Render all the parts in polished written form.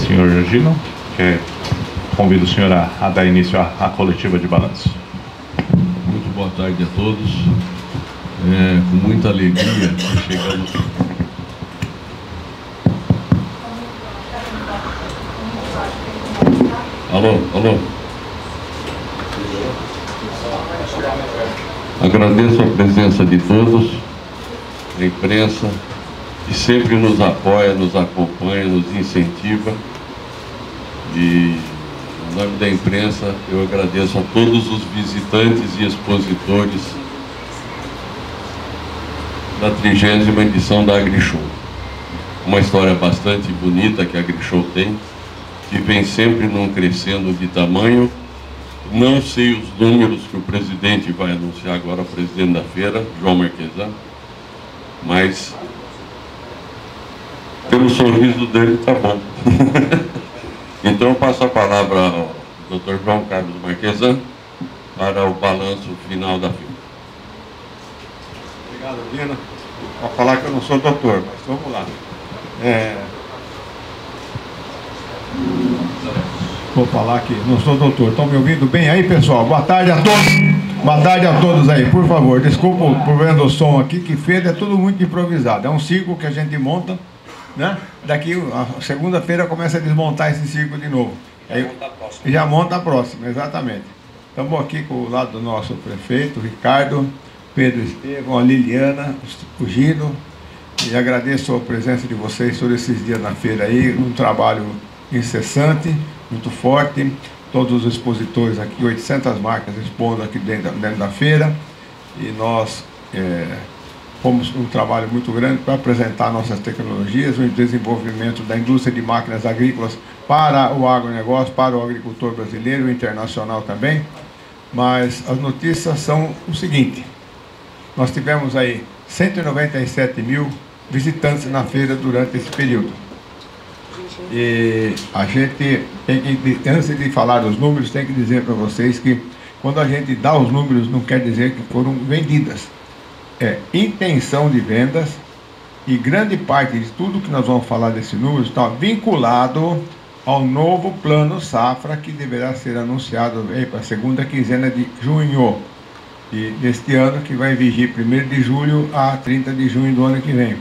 Senhor Gino, convido o senhor a dar início à coletiva de balanço. Muito boa tarde a todos. Com muita alegria chegamos. Alô. Agradeço a presença de todos, a imprensa, que sempre nos apoia, nos acompanha, nos incentiva. E, em nome da imprensa, eu agradeço a todos os visitantes e expositores da 30ª edição da AgriShow. Uma história bastante bonita que a AgriShow tem, que vem sempre num crescendo de tamanho. Não sei os números que o presidente vai anunciar agora, o presidente da feira, João Marquesan, mas pelo sorriso dele tá bom. Então eu passo a palavra ao Dr. João Carlos Marquesan para o balanço final da feira. Obrigado, Dina. Vou falar que eu não sou doutor, mas vamos lá. Vou falar que não sou doutor. Estão me ouvindo bem aí, pessoal? Boa tarde a todos. Boa tarde a todos aí. Por favor, desculpa o problema do som aqui, que feira é tudo muito improvisado. É um círculo que a gente monta, né? Daqui a segunda-feira começa a desmontar esse círculo de novo. Aí, e já monta a próxima, exatamente. Estamos aqui com o lado do nosso prefeito, Ricardo, Pedro Estevão, a Liliana, o Gino. E agradeço a presença de vocês todos esses dias na feira aí, um trabalho incessante, muito forte, todos os expositores aqui, 800 marcas expondo aqui dentro da feira, e nós fomos um trabalho muito grande para apresentar nossas tecnologias, o desenvolvimento da indústria de máquinas agrícolas para o agronegócio, para o agricultor brasileiro e internacional também. Mas as notícias são o seguinte: nós tivemos aí 197 mil visitantes na feira durante esse período. E a gente tem que, antes de falar dos números, tem que dizer para vocês que quando a gente dá os números, não quer dizer que foram vendidas. É intenção de vendas, e grande parte de tudo que nós vamos falar desse número está vinculado ao novo plano safra, que deverá ser anunciado para a segunda quinzena de junho e deste ano, que vai vigir 1º de julho a 30 de junho do ano que vem.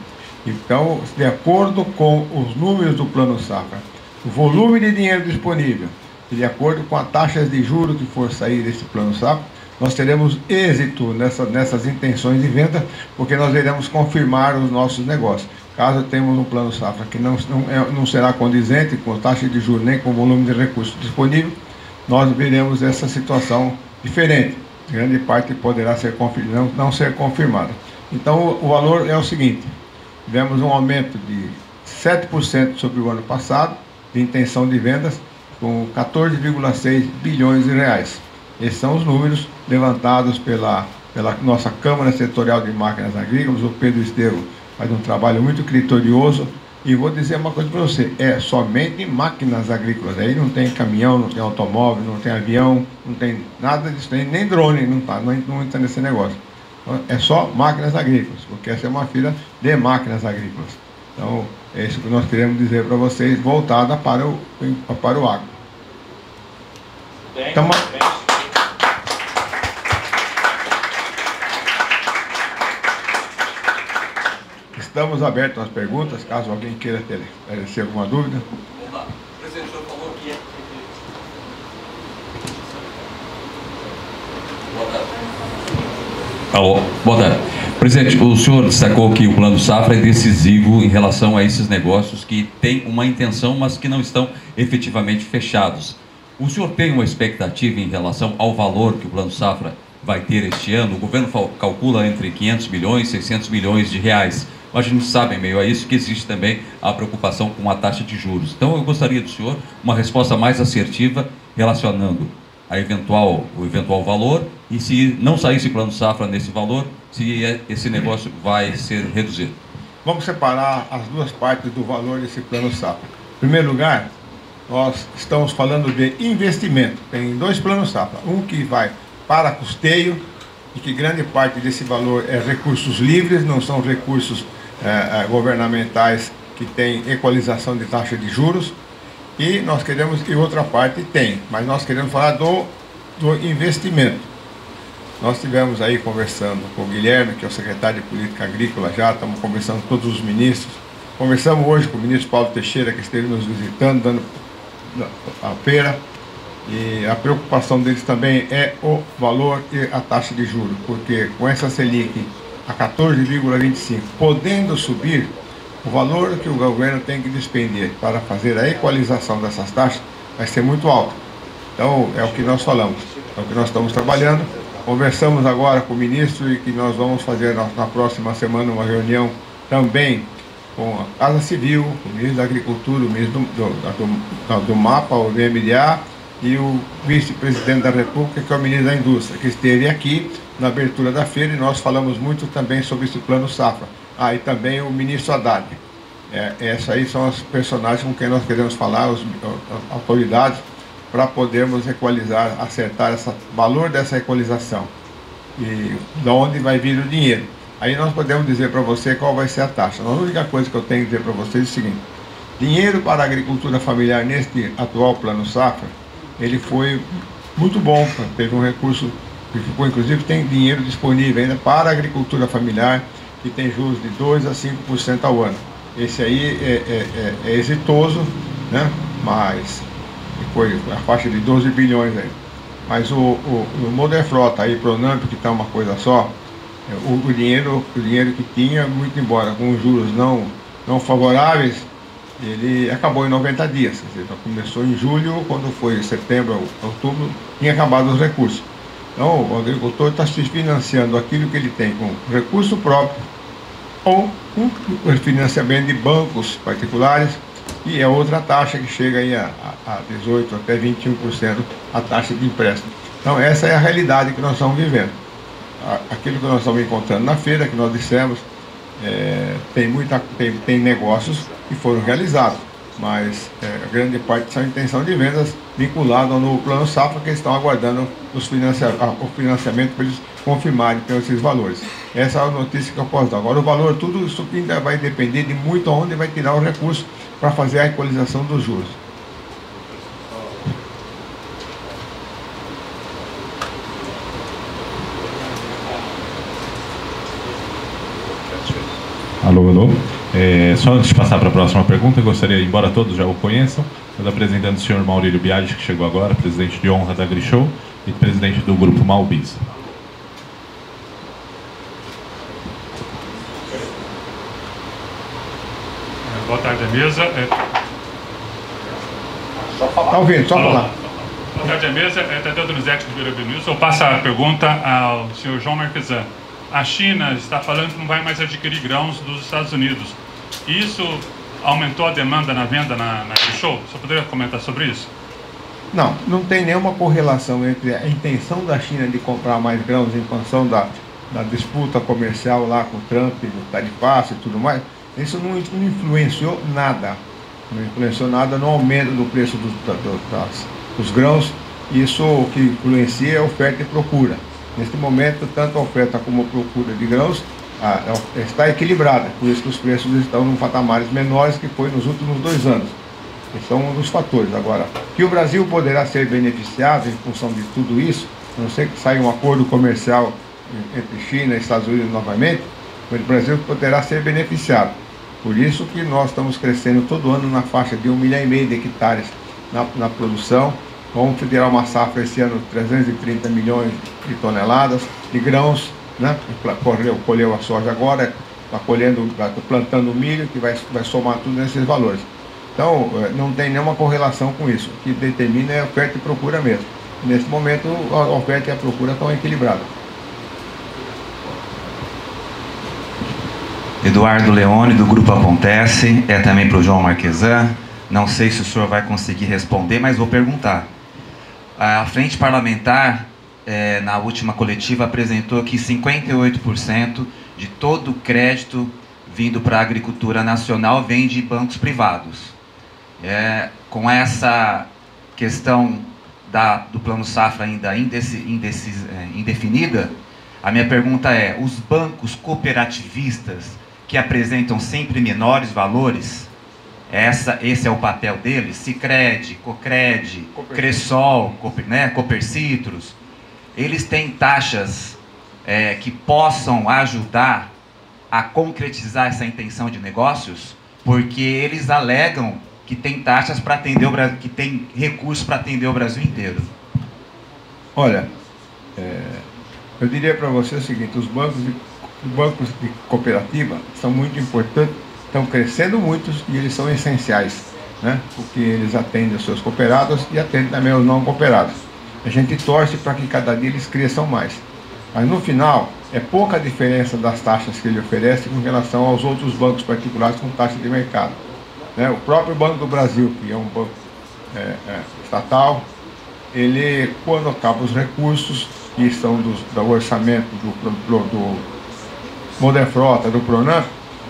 Então, de acordo com os números do Plano Safra, o volume de dinheiro disponível, e de acordo com as taxas de juros que for sair desse Plano Safra, nós teremos êxito nessas intenções de venda, porque nós iremos confirmar os nossos negócios. Caso tenhamos um Plano Safra que não será condizente com a taxa de juros nem com o volume de recursos disponível, nós veremos essa situação diferente. Grande parte poderá ser não ser confirmada. Então, o valor é o seguinte: tivemos um aumento de 7% sobre o ano passado, de intenção de vendas, com 14,6 bilhões de reais. Esses são os números levantados pela nossa Câmara Setorial de Máquinas Agrícolas. O Pedro Estevão faz um trabalho muito criterioso. E vou dizer uma coisa para você: é somente máquinas agrícolas. Aí não tem caminhão, não tem automóvel, não tem avião, não tem nada disso, nem drone, não entra nesse negócio. É só máquinas agrícolas, porque essa é uma feira de máquinas agrícolas. Então, é isso que nós queremos dizer para vocês, voltada para o agro. Então, estamos abertos às perguntas, caso alguém queira ter alguma dúvida. Vamos lá. O presidente, o senhor falou que é... Boa tarde. Alô, boa tarde. Presidente, o senhor destacou que o Plano Safra é decisivo em relação a esses negócios que têm uma intenção, mas que não estão efetivamente fechados. O senhor tem uma expectativa em relação ao valor que o Plano Safra vai ter este ano? O governo calcula entre 500 milhões e 600 milhões de reais. Mas a gente sabe, em meio a isso, que existe também a preocupação com a taxa de juros. Então, eu gostaria do senhor uma resposta mais assertiva relacionando o eventual valor, e se não saísse Plano Safra nesse valor, se esse negócio vai ser reduzido. Vamos separar as duas partes do valor desse Plano Safra. Em primeiro lugar, nós estamos falando de investimento. Tem dois Planos Safra. Um que vai para custeio, e que grande parte desse valor é recursos livres, não são recursos governamentais que têm equalização de taxa de juros, e nós queremos, e outra parte tem, mas nós queremos falar do investimento. Nós estivemos aí conversando com o Guilherme, que é o secretário de Política Agrícola, já estamos conversando com todos os ministros. Conversamos hoje com o ministro Paulo Teixeira, que esteve nos visitando, dando a feira, e a preocupação deles também é o valor e a taxa de juros, porque com essa Selic a 14,25, podendo subir, o valor que o governo tem que despender para fazer a equalização dessas taxas vai ser muito alto. Então, é o que nós falamos, é o que nós estamos trabalhando. Conversamos agora com o ministro e que nós vamos fazer na próxima semana uma reunião também com a Casa Civil, o ministro da Agricultura, o ministro do MAPA, o VMDA, e o vice-presidente da República, que é o ministro da Indústria, que esteve aqui na abertura da feira, e nós falamos muito também sobre esse plano safra. E também o ministro Haddad. Essas aí são os personagens com quem nós queremos falar, as autoridades, para podermos equalizar, acertar o valor dessa equalização e de onde vai vir o dinheiro. Aí nós podemos dizer para você qual vai ser a taxa. A única coisa que eu tenho que dizer para vocês é o seguinte: dinheiro para a agricultura familiar neste atual plano safra, ele foi muito bom, teve um recurso que ficou, inclusive tem dinheiro disponível ainda para a agricultura familiar, que tem juros de 2% a 5% ao ano. Esse aí é exitoso, né? Mas foi a faixa de 12 bilhões aí. Mas o Moderfrota aí, Pronamp, que está uma coisa só, o dinheiro que tinha, muito embora com juros não favoráveis, ele acabou em 90 dias. Quer dizer, começou em julho, quando foi setembro, outubro, tinha acabado os recursos. Então, o agricultor está se financiando aquilo que ele tem com recurso próprio ou com o financiamento de bancos particulares, e é outra taxa que chega aí a 18% até 21% a taxa de empréstimo. Então, essa é a realidade que nós estamos vivendo. Aquilo que nós estamos encontrando na feira, que nós dissemos, tem negócios que foram realizados, mas a grande parte são intenção de vendas vinculadas ao novo plano safra, que eles estão aguardando o financiamento para eles confirmarem esses valores. Essa é a notícia que eu posso dar. Agora, o valor, tudo isso ainda vai depender de muito onde vai tirar o recurso para fazer a equalização dos juros. Alô, alô. Só antes de passar para a próxima pergunta, eu gostaria, embora todos já o conheçam, eu apresentando o senhor Maurílio Biagi, que chegou agora, presidente de honra da AgriShow e presidente do grupo Malbis. Boa tarde, à mesa. Está ouvindo? Só falar. Boa tarde, à mesa. Tadeu Donizete, do Vira News. Eu passo a pergunta ao senhor João Marquesan. A China está falando que não vai mais adquirir grãos dos Estados Unidos. Isso aumentou a demanda na venda na AgriShow? Você poderia comentar sobre isso? Não tem nenhuma correlação entre a intenção da China de comprar mais grãos em função da disputa comercial lá com o Trump, do tarifaço e tudo mais. Isso não influenciou nada. Não influenciou nada no aumento do preço dos grãos. Isso o que influencia é oferta e procura. Neste momento, tanto a oferta como a procura de grãos está equilibrada. Por isso que os preços estão em patamares menores que foi nos últimos 2 anos. Esse é um dos fatores. Agora, que o Brasil poderá ser beneficiado em função de tudo isso, a não ser que saia um acordo comercial entre China e Estados Unidos novamente, o Brasil poderá ser beneficiado. Por isso que nós estamos crescendo todo ano na faixa de 1,5 milhão de hectares na produção. Vamos tirar uma safra esse ano de 330 milhões de toneladas de grãos, né? Colheu a soja agora, está plantando milho, que vai somar tudo nesses valores. Então, não tem nenhuma correlação com isso. O que determina é a oferta e procura mesmo. Nesse momento, a oferta e a procura estão equilibradas. Eduardo Leone, do Grupo Acontece, também para o João Marquesan. Não sei se o senhor vai conseguir responder, mas vou perguntar. A Frente Parlamentar, na última coletiva, apresentou que 58% de todo o crédito vindo para a agricultura nacional vem de bancos privados. Com essa questão do Plano Safra ainda indefinida, A minha pergunta é, os bancos cooperativistas que apresentam sempre menores valores, esse é o papel deles? Sicredi, Cocred, Cressol, Copercitrus, eles têm taxas que possam ajudar a concretizar essa intenção de negócios? Porque eles alegam que tem taxas para atender o Brasil, que tem recursos para atender o Brasil inteiro. Olha, eu diria para você o seguinte, os bancos de cooperativa são muito importantes, estão crescendo muito e eles são essenciais, né? Porque eles atendem os seus cooperados e atendem também os não cooperados. A gente torce para que cada dia eles cresçam mais. Mas no final, é pouca diferença das taxas que ele oferece com relação aos outros bancos particulares com taxa de mercado, né? O próprio Banco do Brasil, que é um banco estatal, ele, quando acaba os recursos que são do orçamento do Moderfrota, do Pronamp,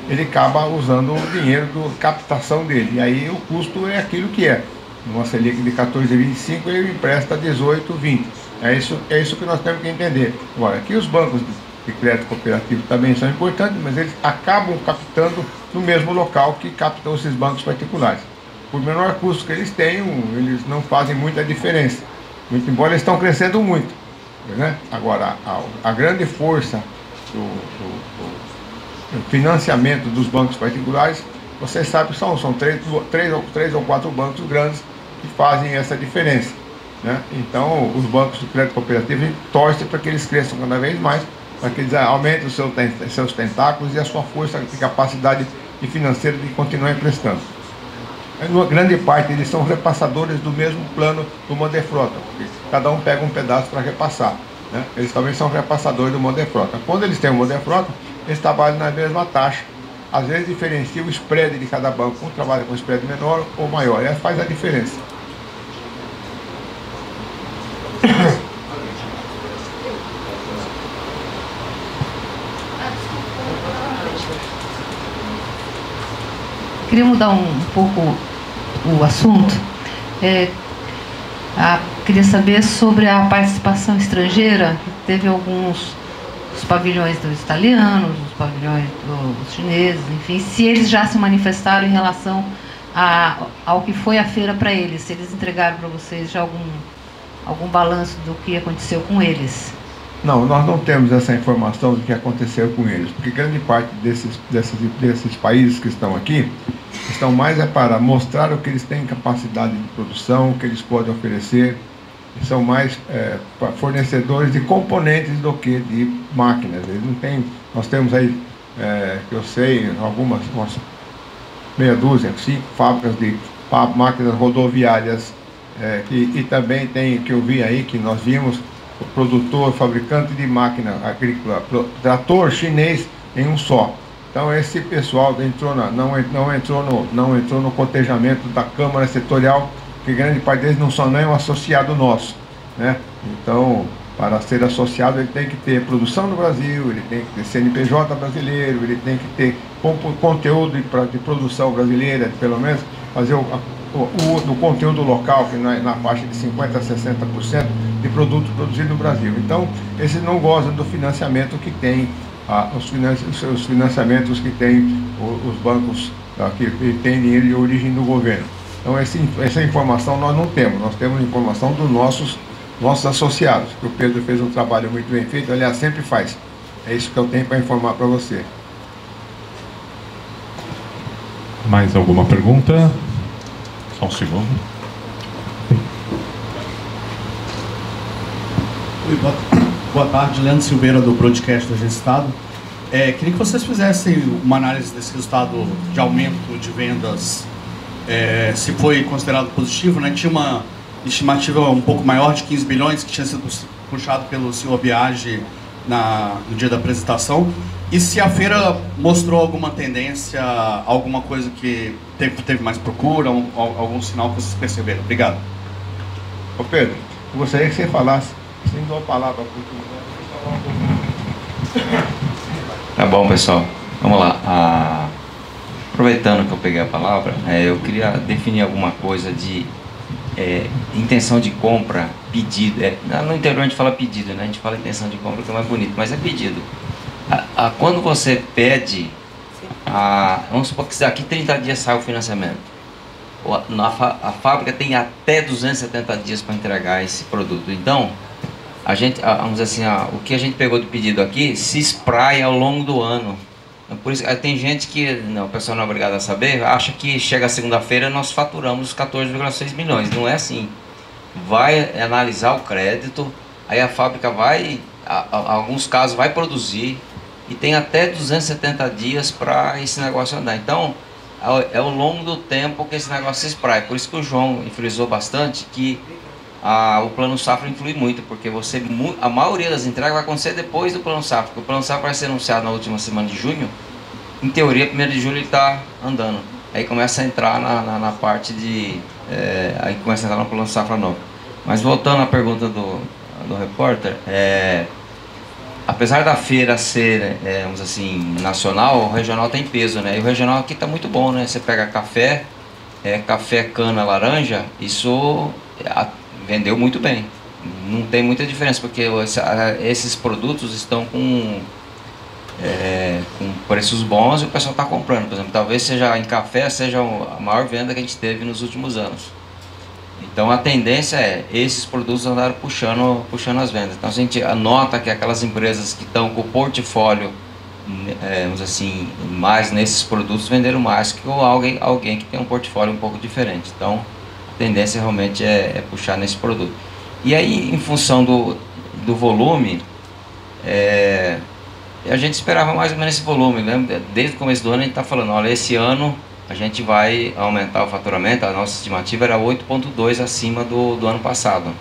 ele acaba usando o dinheiro da captação dele. E aí o custo é aquilo que é. Numa Selic de 14,25, ele empresta 18,20. É isso que nós temos que entender. Agora, aqui os bancos de crédito cooperativo também são importantes, mas eles acabam captando no mesmo local que captam esses bancos particulares. Por menor custo que eles tenham, eles não fazem muita diferença. Muito embora eles estão crescendo muito, né? Agora, a grande força do financiamento dos bancos particulares, vocês sabem que são três ou quatro bancos grandes que fazem essa diferença, né? Então, os bancos de crédito cooperativo, a gente torce para que eles cresçam cada vez mais, para que eles aumentem os seus tentáculos e a sua força e capacidade financeira de continuar emprestando. Uma grande parte eles são repassadores do mesmo plano do Moderfrota, porque cada um pega um pedaço para repassar, né? Eles também são repassadores do Moderfrota. Quando eles têm o Moderfrota, eles trabalham na mesma taxa. Às vezes diferencia o spread de cada banco. Um trabalha com spread menor ou maior. Essa faz a diferença. Queria mudar um pouco o assunto. Queria saber sobre a participação estrangeira. Teve os pavilhões dos italianos, os pavilhões dos chineses, enfim, se eles já se manifestaram em relação ao que foi a feira para eles, se eles entregaram para vocês já algum balanço do que aconteceu com eles. Não, nós não temos essa informação do que aconteceu com eles, porque grande parte desses países que estão aqui estão mais para mostrar o que eles têm capacidade de produção, o que eles podem oferecer, e são mais fornecedores de componentes do que de máquinas. Eles não têm, nós temos aí, que eu sei, umas meia dúzia, 5 fábricas de máquinas rodoviárias, e também tem, que eu vi aí, que nós vimos, o produtor, fabricante de máquina agrícola, trator chinês em um só. Então esse pessoal não entrou no cotejamento da Câmara Setorial, que grande parte deles não são nem um associado nosso, né? Então, para ser associado, ele tem que ter produção no Brasil, ele tem que ter CNPJ brasileiro, ele tem que ter conteúdo de produção brasileira, pelo menos fazer o conteúdo local, que na faixa de 50% a 60% de produtos produzidos no Brasil. Então, esses não gozam do financiamento que tem, os financiamentos que tem os bancos que têm dinheiro de origem do governo. Então, essa informação nós não temos. Nós temos informação dos nossos associados, que o Pedro fez um trabalho muito bem feito, aliás, sempre faz. É isso que eu tenho para informar para você. Mais alguma pergunta? Só um segundo. Oi, boa tarde, Leandro Silveira, do Broadcast do Estado. Queria que vocês fizessem uma análise desse resultado de aumento de vendas, se foi considerado positivo, né? Tinha uma estimativa um pouco maior de 15 bilhões, que tinha sido puxado pelo senhor Biagi no dia da apresentação. E se a feira mostrou alguma tendência, alguma coisa que teve mais procura, algum sinal que vocês perceberam? Obrigado. Ô Pedro, eu gostaria que você falasse, sem dar a palavra para Tá bom, pessoal. Vamos lá. Aproveitando que eu peguei a palavra, eu queria definir alguma coisa de intenção de compra, pedido. No interior a gente fala pedido, né? A gente fala intenção de compra, que é mais bonito, mas é pedido. Quando você pede, vamos supor que daqui 30 dias sai o financiamento. A fábrica tem até 270 dias para entregar esse produto. Então, vamos dizer assim, o que a gente pegou de pedido aqui se espraia ao longo do ano. Por isso, tem gente que, o pessoal não é obrigado a saber, acha que chega a segunda-feira nós faturamos os 14,6 milhões. Não é assim. Vai analisar o crédito, aí a fábrica vai, em alguns casos, vai produzir e tem até 270 dias para esse negócio andar. Então, é ao longo do tempo que esse negócio se espraia. Por isso que o João frisou bastante que o Plano Safra influi muito, porque a maioria das entregas vai acontecer depois do Plano Safra, porque o Plano Safra vai ser anunciado na última semana de junho. Em teoria, 1º de julho ele está andando. Aí começa a entrar na parte de... aí começa a entrar no Plano Safra novo. Mas voltando à pergunta do repórter, apesar da feira ser, vamos assim, nacional, o regional tem peso, né? E o regional aqui está muito bom, né? Você pega café, cana, laranja, isso vendeu muito bem. Não tem muita diferença, porque esses produtos estão com preços bons e o pessoal está comprando. Por exemplo, talvez seja em café, seja a maior venda que a gente teve nos últimos anos. Então a tendência esses produtos andaram puxando as vendas. Então a gente nota que aquelas empresas que estão com o portfólio, vamos assim, mais nesses produtos venderam mais que alguém que tem um portfólio um pouco diferente. Então a tendência realmente é puxar nesse produto. E aí, em função do volume, a gente esperava mais ou menos esse volume, né? Desde o começo do ano a gente está falando, olha, esse ano a gente vai aumentar o faturamento, a nossa estimativa era 8,2 acima do ano passado.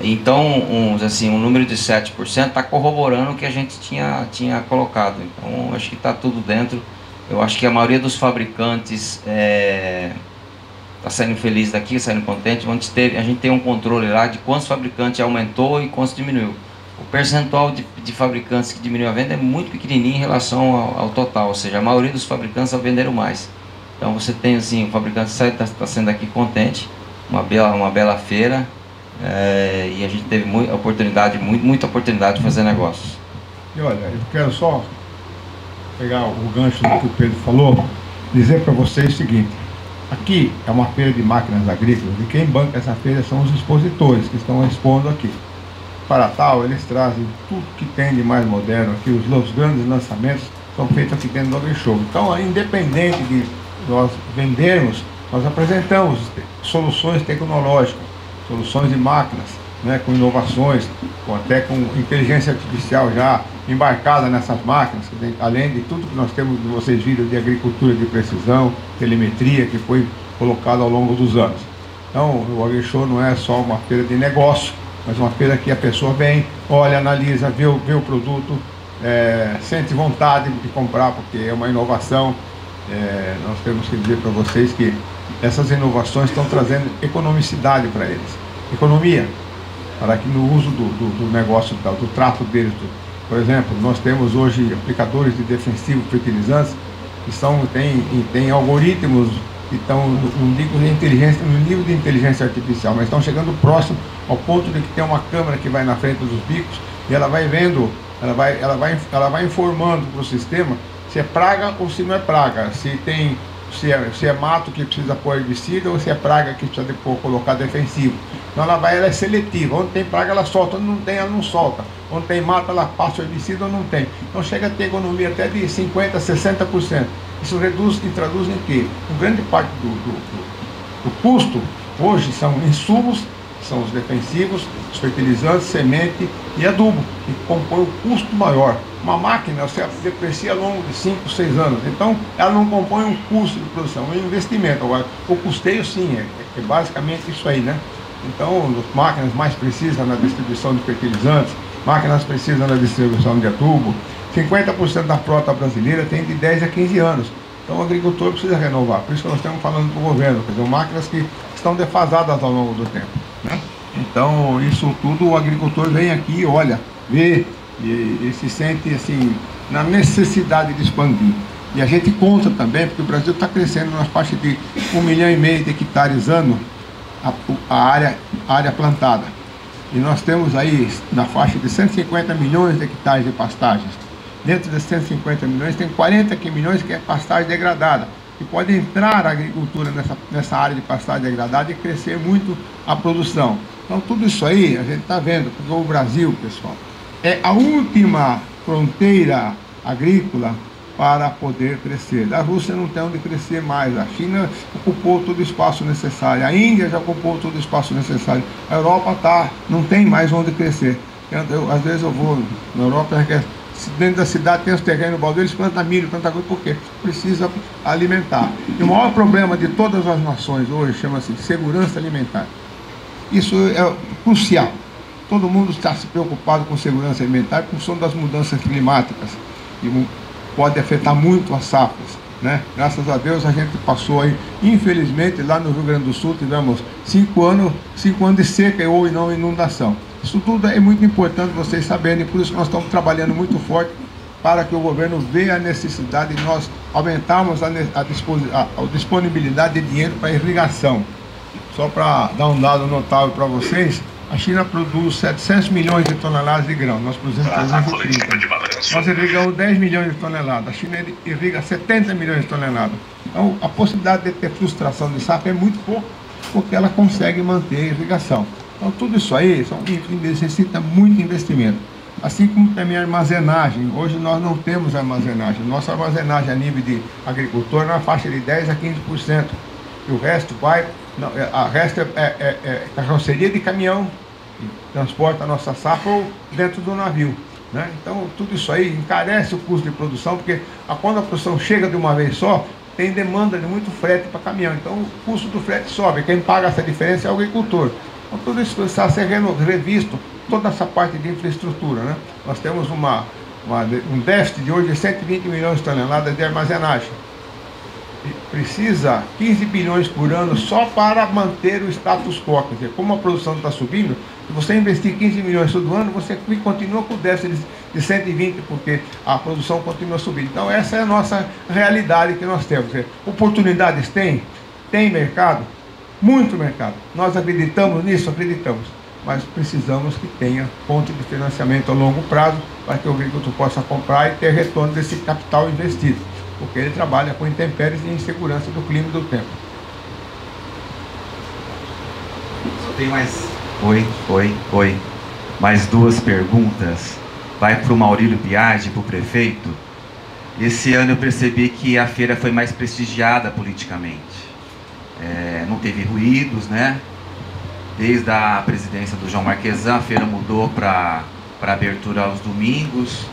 Então, um número de 7% está corroborando o que a gente tinha colocado. Então, acho que está tudo dentro. Eu acho que a maioria dos fabricantes está saindo feliz daqui, saindo contente. A gente tem um controle lá de quantos fabricantes aumentou e quantos diminuiu. O percentual de fabricantes que diminuiu a venda é muito pequenininho em relação ao total, ou seja, a maioria dos fabricantes venderam mais. Então você tem assim, o fabricante está sendo aqui contente, uma bela feira, e a gente teve muita oportunidade de fazer negócios. E olha, eu quero só pegar o gancho do que o Pedro falou, dizer para vocês o seguinte: aqui é uma feira de máquinas agrícolas e quem banca essa feira são os expositores que estão expondo aqui. Para tal, eles trazem tudo que tem de mais moderno aqui, os grandes lançamentos são feitos aqui dentro do AgriShow. Então, independente de nós vendermos, nós apresentamos soluções tecnológicas, soluções de máquinas, né, com inovações, até com inteligência artificial já embarcada nessas máquinas, além de tudo que nós temos, vocês viram, de agricultura de precisão, telemetria, que foi colocado ao longo dos anos. Então, o AgriShow não é só uma feira de negócio, mas uma feira que a pessoa vem, olha, analisa, vê o produto, sente vontade de comprar, porque é uma inovação. Nós temos que dizer para vocês que essas inovações estão trazendo economicidade para eles. Economia, para que no uso do negócio, do trato deles. Por exemplo, nós temos hoje aplicadores de defensivos fertilizantes que têm algoritmos que estão no nível de inteligência artificial, mas estão chegando próximo ao ponto de que tem uma câmera que vai na frente dos bicos e ela vai vendo, ela vai informando para o sistema se é praga ou se não é praga, se é mato que precisa pôr herbicida ou se é praga que precisa colocar defensivo. Então ela é seletiva, onde tem praga ela solta, onde não tem ela não solta, onde tem mato ela passa o herbicida ou não tem. Então chega a ter economia até de 50%, 60%. Isso reduz e traduz em quê? Uma grande parte do custo hoje são insumos, são os defensivos, os fertilizantes, semente e adubo, que compõem o custo maior. Uma máquina você deprecia ao longo de 5, 6 anos, então ela não compõe um custo de produção, é um investimento. Agora, o custeio sim, é basicamente isso aí, né? Então, as máquinas mais precisam na distribuição de fertilizantes, máquinas precisam na distribuição de adubo. 50% da frota brasileira tem de 10 a 15 anos. Então o agricultor precisa renovar. Por isso que nós estamos falando do governo, quer dizer, máquinas que estão defasadas ao longo do tempo, né? Então, isso tudo o agricultor vem aqui, olha, vê e se sente assim, na necessidade de expandir. E a gente conta também, porque o Brasil está crescendo na faixa de 1,5 milhão de hectares ano a área plantada. E nós temos aí na faixa de 150 milhões de hectares de pastagens. Dentro desses 150 milhões tem 40 milhões que é pastagem degradada. E pode entrar a agricultura nessa área de pastagem degradada e crescer muito a produção. Então tudo isso aí a gente está vendo, porque o Brasil, pessoal, é a última fronteira agrícola para poder crescer. A Rússia não tem onde crescer mais, a China ocupou todo o espaço necessário, a Índia já ocupou todo o espaço necessário, a Europa não tem mais onde crescer. Às vezes eu vou na Europa, dentro da cidade tem os terrenos baldios, eles plantam milho, plantam coisa, porque precisa alimentar. E o maior problema de todas as nações hoje chama-se segurança alimentar. Isso é crucial. Todo mundo está se preocupado com segurança alimentar em função das mudanças climáticas. E pode afetar muito as safras, né? Graças a Deus a gente passou aí, infelizmente, lá no Rio Grande do Sul tivemos 5 anos de seca ou não inundação. Isso tudo é muito importante vocês saberem, por isso que nós estamos trabalhando muito forte para que o governo veja a necessidade de nós aumentarmos a disponibilidade de dinheiro para irrigação. Só para dar um dado notável para vocês, a China produz 700 milhões de toneladas de grão, nós produzimos 330. Nós irrigamos 10 milhões de toneladas, a China irriga 70 milhões de toneladas. Então, a possibilidade de ter frustração de safra é muito pouco, porque ela consegue manter a irrigação. Então, tudo isso aí necessita muito investimento. Assim como também a armazenagem. Hoje nós não temos armazenagem. Nossa armazenagem a nível de agricultor é na faixa de 10% a 15%. E o resto vai... a resto é carroceria de caminhão, que transporta a nossa safra ou dentro do navio, né? Então tudo isso aí encarece o custo de produção, porque quando a produção chega de uma vez só, tem demanda de muito frete para caminhão, então o custo do frete sobe, quem paga essa diferença é o agricultor. Então tudo isso precisa ser revisto, toda essa parte de infraestrutura, né? Nós temos um déficit de hoje de 120 milhões de toneladas de armazenagem. Precisa 15 bilhões por ano só para manter o status quo. Quer dizer, como a produção está subindo, se você investir 15 milhões todo ano, você continua com o déficit de 120, porque a produção continua subindo. Então essa é a nossa realidade que nós temos. Quer dizer, oportunidades tem mercado, muito mercado. Nós acreditamos nisso, acreditamos. Mas precisamos que tenha fonte de financiamento a longo prazo para que o agricultor possa comprar e ter retorno desse capital investido, porque ele trabalha com intempéries e insegurança do clima e do tempo. Só tem mais... Oi. Mais 2 perguntas. Vai para o Maurílio Biagi, para o prefeito. Esse ano eu percebi que a feira foi mais prestigiada politicamente. Não teve ruídos, né? Desde a presidência do João Marquesan, a feira mudou para abertura aos domingos.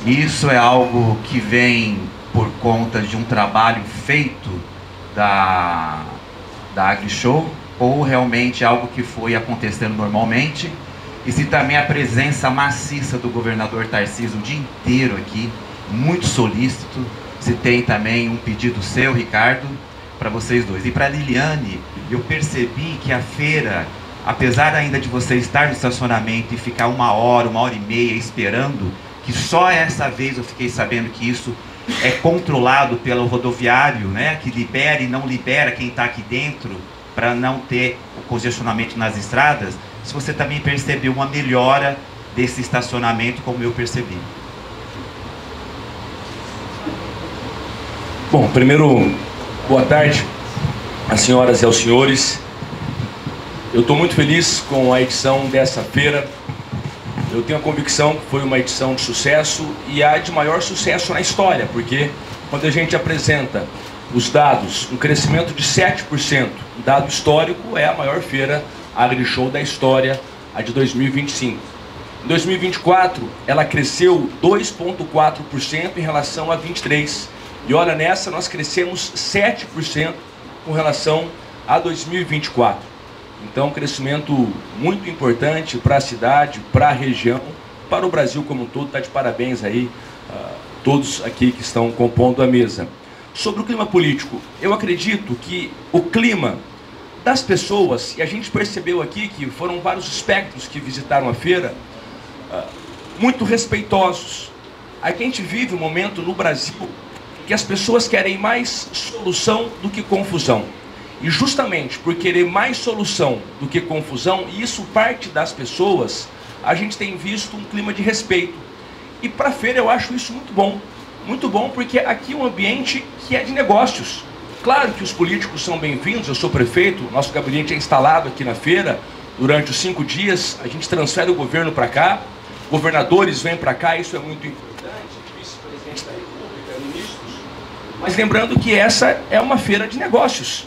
Isso é algo que vem por conta de um trabalho feito da AgriShow, ou realmente algo que foi acontecendo normalmente? E se também a presença maciça do governador Tarcísio o dia inteiro aqui, muito solícito, se tem também um pedido seu, Ricardo, para vocês dois. E para a Liliane, eu percebi que a feira, apesar ainda de você estar no estacionamento e ficar 1 hora, 1h30 esperando, que só essa vez eu fiquei sabendo que isso é controlado pelo rodoviário, né, que libera e não libera quem está aqui dentro, para não ter o congestionamento nas estradas, se você também percebeu uma melhora desse estacionamento, como eu percebi. Bom, primeiro, boa tarde às senhoras e aos senhores. Eu estou muito feliz com a edição dessa feira. Eu tenho a convicção que foi uma edição de sucesso e a de maior sucesso na história, porque quando a gente apresenta os dados, um crescimento de 7%, dado histórico, é a maior feira AgriShow da história, a de 2025. Em 2024, ela cresceu 2,4% em relação a 23%. E olha, nessa nós crescemos 7% com relação a 2024. Então, um crescimento muito importante para a cidade, para a região, para o Brasil como um todo. Está de parabéns aí todos aqui que estão compondo a mesa. Sobre o clima político, eu acredito que o clima das pessoas, e a gente percebeu aqui que foram vários espectros que visitaram a feira, muito respeitosos. A gente vive um momento no Brasil que as pessoas querem mais solução do que confusão. E justamente por querer mais solução do que confusão, e isso parte das pessoas, a gente tem visto um clima de respeito. E para a feira eu acho isso muito bom. Muito bom porque aqui é um ambiente que é de negócios. Claro que os políticos são bem-vindos, eu sou prefeito, nosso gabinete é instalado aqui na feira. Durante os 5 dias, a gente transfere o governo para cá, governadores vêm para cá, isso é muito importante, vice-presidente da República, ministros. Mas lembrando que essa é uma feira de negócios.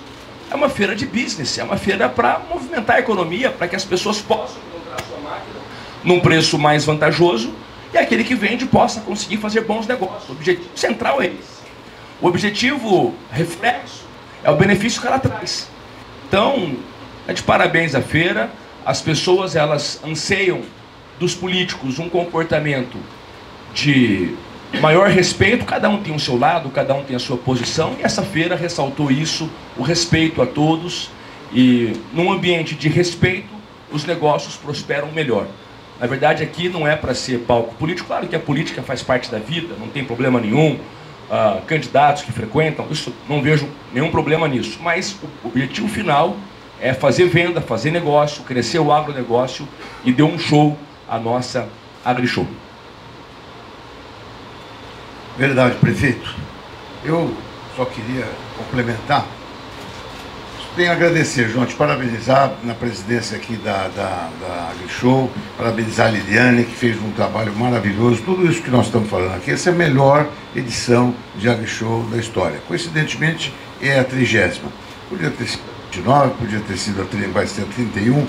É uma feira de business, é uma feira para movimentar a economia, para que as pessoas possam encontrar sua máquina num preço mais vantajoso e aquele que vende possa conseguir fazer bons negócios. O objetivo central é esse. O objetivo reflexo é o benefício que ela traz. Então, é de parabéns à feira. As pessoas, elas anseiam dos políticos um comportamento de maior respeito, cada um tem o seu lado, cada um tem a sua posição, e essa feira ressaltou isso, o respeito a todos, e num ambiente de respeito, os negócios prosperam melhor. Na verdade, aqui não é para ser palco político, claro que a política faz parte da vida, não tem problema nenhum, candidatos que frequentam, isso, não vejo nenhum problema nisso, mas o objetivo final é fazer venda, fazer negócio, crescer o agronegócio, e deu um show a nossa AgriShow. Verdade, prefeito. Eu só queria complementar. Tenho a agradecer, João, te parabenizar na presidência aqui da AgriShow, parabenizar a Liliane, que fez um trabalho maravilhoso. Tudo isso que nós estamos falando aqui, essa é a melhor edição de AgriShow da história. Coincidentemente, é a 30ª. Podia ter sido a 29, podia ter sido vai ser a 31,